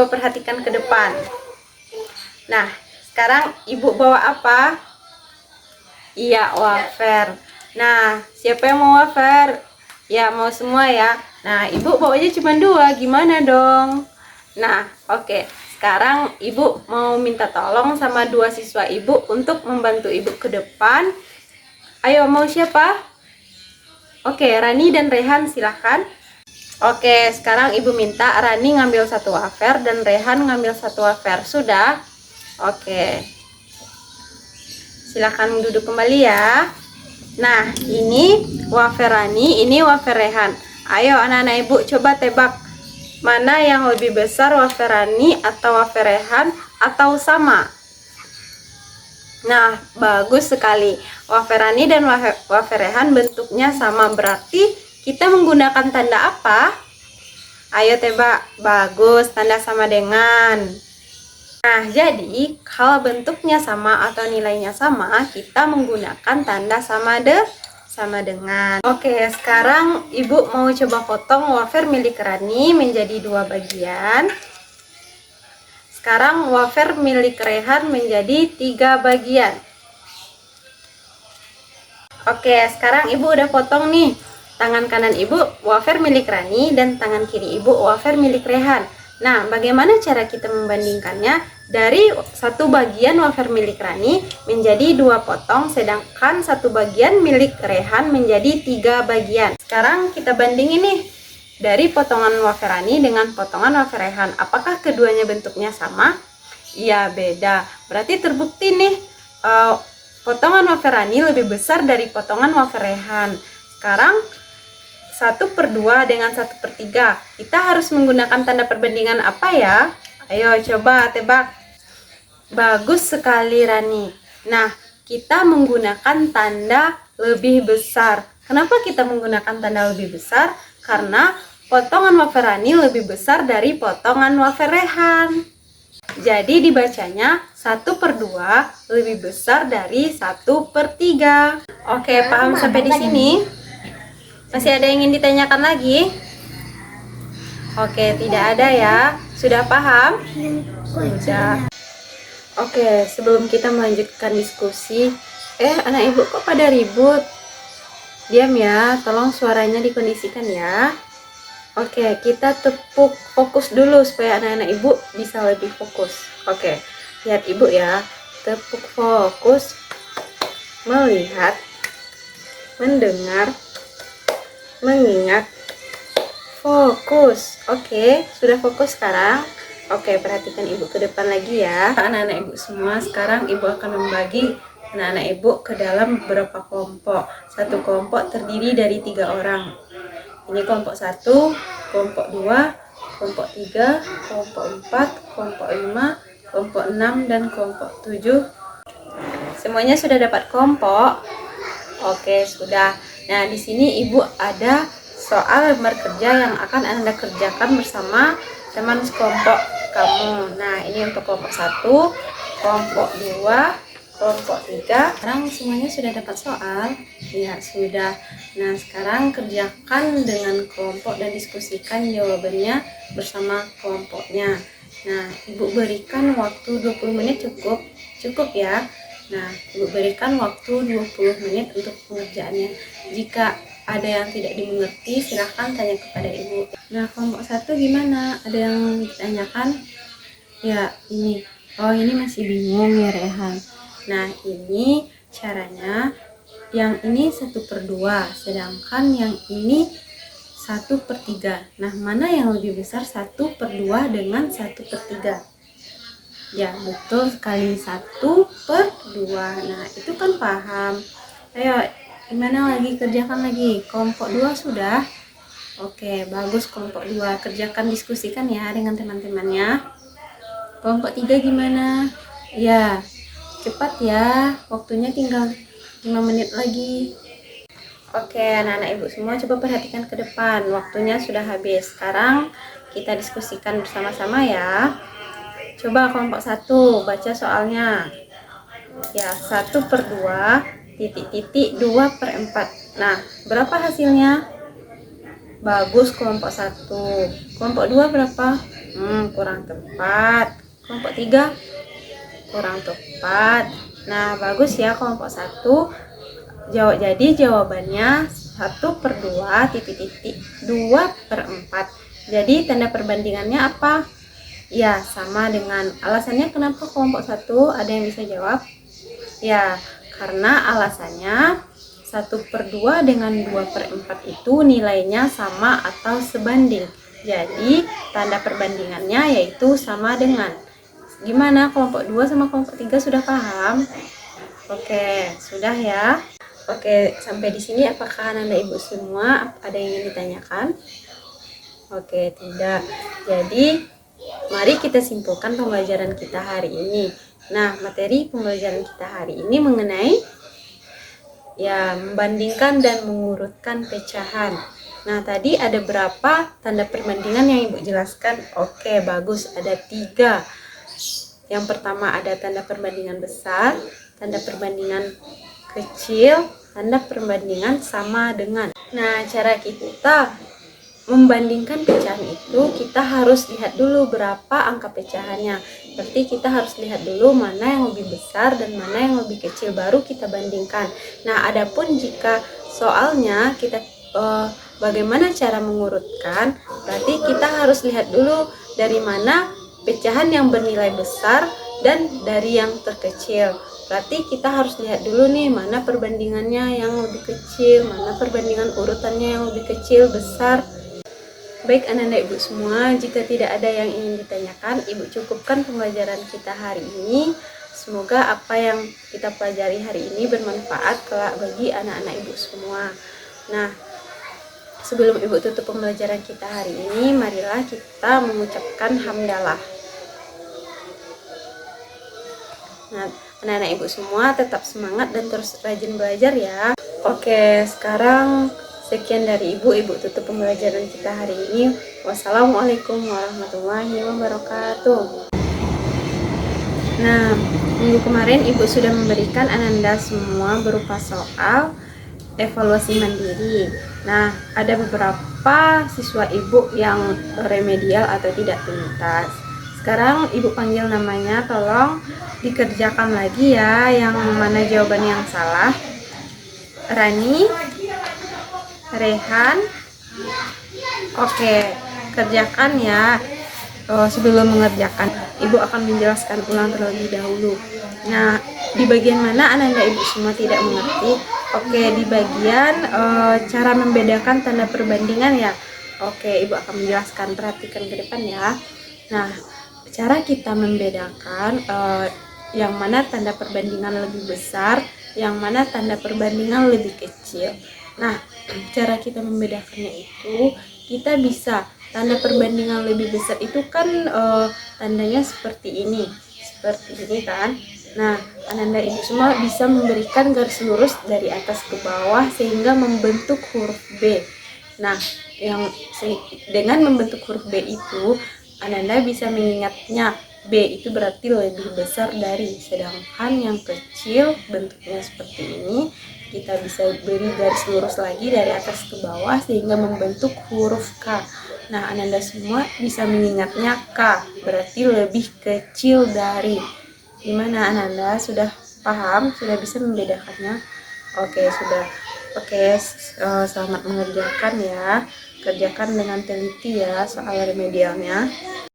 coba perhatikan ke depan. Nah, sekarang ibu bawa apa? Iya, wafer. Nah, siapa yang mau wafer? Ya, mau semua ya. Nah, ibu bawanya cuma 2, gimana dong? Nah, oke. Sekarang ibu mau minta tolong sama 2 siswa ibu untuk membantu ibu ke depan. Ayo, mau siapa? Oke, Rani dan Rehan silahkan. Oke, sekarang ibu minta Rani ngambil 1 wafer dan Rehan ngambil 1 wafer. Sudah? Oke. Silakan duduk kembali ya. Nah, ini wafer Rani, ini wafer Rehan. Ayo anak-anak ibu coba tebak mana yang lebih besar, wafer Rani atau wafer Rehan, atau sama? Nah, bagus sekali. Wafer Rani dan wafer Rehan bentuknya sama, berarti kita menggunakan tanda apa? Ayo tebak. Bagus, tanda sama dengan. Nah, jadi kalau bentuknya sama atau nilainya sama, kita menggunakan tanda sama dengan. Oke, sekarang ibu mau coba potong wafer milik Rani menjadi 2 bagian. Sekarang wafer milik Rehan menjadi 3 bagian. Oke, sekarang ibu udah potong nih. Tangan kanan ibu wafer milik Rani dan tangan kiri ibu wafer milik Rehan. Nah, bagaimana cara kita membandingkannya? Dari 1 bagian wafer milik Rani menjadi 2 potong, sedangkan 1 bagian milik Rehan menjadi 3 bagian. Sekarang kita bandingin nih, dari potongan wafer Rani dengan potongan wafer Rehan. Apakah keduanya bentuknya sama? Iya, beda. Berarti terbukti nih, potongan wafer Rani lebih besar dari potongan wafer Rehan. Sekarang 1/2 dengan 1/3. Kita harus menggunakan tanda perbandingan apa ya? Ayo coba tebak. Bagus sekali Rani. Nah, kita menggunakan tanda lebih besar. Kenapa kita menggunakan tanda lebih besar? Karena potongan wafer Rani lebih besar dari potongan wafer Rehan. Jadi dibacanya 1/2 lebih besar dari 1/3. Oke, paham sampai di sini? Masih ada yang ingin ditanyakan lagi? Oke, tidak ada ya. Sudah paham? Sudah. Oke, sebelum kita melanjutkan diskusi, anak ibu kok pada ribut? Diam ya, tolong suaranya dikondisikan ya. Oke, kita tepuk fokus dulu supaya anak-anak ibu bisa lebih fokus. Oke, lihat ibu ya. Tepuk fokus, melihat, mendengar, mengingat, fokus. Oke, sudah fokus sekarang? Oke, perhatikan ibu ke depan lagi ya. Anak-anak ibu semua, sekarang ibu akan membagi anak-anak ibu ke dalam beberapa kelompok. Satu kelompok terdiri dari 3 orang. Ini kelompok 1, kelompok 2, kelompok 3, kelompok 4, kelompok 5, kelompok 6, dan kelompok 7. Semuanya sudah dapat kelompok? Oke, sudah. Nah, di sini ibu ada soal lembar kerja yang akan Anda kerjakan bersama teman sekelompok kamu. Nah, ini untuk kelompok 1, kelompok 2, kelompok 3. Sekarang semuanya sudah dapat soal? Ya, sudah. Nah, sekarang kerjakan dengan kelompok dan diskusikan jawabannya bersama kelompoknya. Nah, ibu berikan waktu 20 menit cukup? Cukup ya. Nah, ibu berikan waktu 20 menit untuk pengerjaannya. Jika ada yang tidak dimengerti, silahkan tanya kepada ibu. Nah, kelompok 1 gimana? Ada yang ditanyakan? Ya, ini. Oh, ini masih bingung ya, Rehan. Nah, ini caranya. Yang ini 1/2, sedangkan yang ini 1/3. Nah, mana yang lebih besar 1/2 dengan 1/3? Ya, betul sekali, 1/2. Nah, itu kan paham. Ayo, gimana lagi? Kerjakan lagi. Kelompok 2 sudah? Oke, bagus kelompok 2. Kerjakan, diskusikan ya dengan teman-temannya. Kelompok 3 gimana? Ya, cepat ya. Waktunya tinggal 5 menit lagi. Oke, anak-anak ibu semua coba perhatikan ke depan. Waktunya sudah habis. Sekarang kita diskusikan bersama-sama ya. Coba kelompok 1, baca soalnya. Ya, 1/2 titik-titik 2/4. Nah, berapa hasilnya? Bagus kelompok 1. Kelompok 2 berapa? Kurang tepat. Kelompok 3 kurang tepat. Nah, bagus ya kelompok 1. Jadi jawabannya 1/2 titik-titik 2/4. Jadi tanda perbandingannya apa? Ya, sama dengan alasannya kenapa kelompok 1, ada yang bisa jawab? Ya, karena alasannya 1/2 dengan 2/4 itu nilainya sama atau sebanding. Jadi tanda perbandingannya yaitu sama dengan. Gimana, kelompok 2 sama kelompok 3 sudah paham? Oke, sudah ya. Oke, sampai di sini apakah anak ibu semua ada yang ingin ditanyakan? Oke, tidak. Jadi mari kita simpulkan pembelajaran kita hari ini. Nah, materi pembelajaran kita hari ini mengenai membandingkan dan mengurutkan pecahan. Nah, tadi ada berapa tanda perbandingan yang ibu jelaskan? Oke, bagus, ada 3. Yang pertama ada tanda perbandingan besar, tanda perbandingan kecil, tanda perbandingan sama dengan. Nah, cara kita membandingkan pecahan itu, kita harus lihat dulu berapa angka pecahannya. Berarti kita harus lihat dulu mana yang lebih besar dan mana yang lebih kecil, baru kita bandingkan. Nah, adapun jika soalnya kita bagaimana cara mengurutkan, berarti kita harus lihat dulu dari mana pecahan yang bernilai besar dan dari yang terkecil. Berarti kita harus lihat dulu nih mana perbandingannya yang lebih kecil, mana perbandingan urutannya yang lebih kecil, besar. Baik anak-anak ibu semua, jika tidak ada yang ingin ditanyakan, ibu cukupkan pembelajaran kita hari ini. Semoga apa yang kita pelajari hari ini bermanfaat kelak bagi anak-anak ibu semua. Nah, sebelum ibu tutup pembelajaran kita hari ini, marilah kita mengucapkan hamdalah. Nah, anak-anak ibu semua tetap semangat dan terus rajin belajar ya. Oke, sekarang sekian dari ibu tutup pembelajaran kita hari ini. Wassalamualaikum warahmatullahi wabarakatuh. Nah, minggu kemarin ibu sudah memberikan Ananda semua berupa soal evaluasi mandiri. Nah, ada beberapa siswa ibu yang remedial atau tidak tuntas. Sekarang ibu panggil namanya, tolong dikerjakan lagi ya yang mana jawaban yang salah. Rani, Rehan, oke, kerjakan ya. Sebelum mengerjakan, ibu akan menjelaskan ulang terlebih dahulu. Nah, di bagian mana Ananda ibu semua tidak mengerti? Oke, di bagian cara membedakan tanda perbandingan ya. Oke, ibu akan menjelaskan, perhatikan ke depan ya. Nah, cara kita membedakan yang mana tanda perbandingan lebih besar, yang mana tanda perbandingan lebih kecil. Nah, cara kita membedakannya itu, kita bisa tanda perbandingan lebih besar itu kan tandanya seperti ini kan. Nah, Ananda ibu semua bisa memberikan garis lurus dari atas ke bawah sehingga membentuk huruf B. Nah, dengan membentuk huruf B itu, Ananda bisa mengingatnya B itu berarti lebih besar dari, sedangkan yang kecil bentuknya seperti ini, kita bisa beri garis lurus lagi dari atas ke bawah sehingga membentuk huruf K. Nah, Ananda semua bisa mengingatnya K berarti lebih kecil dari. Gimana Ananda? Sudah paham? Sudah bisa membedakannya? Oke, sudah. Oke, selamat mengerjakan ya. Kerjakan dengan teliti ya soal remedialnya.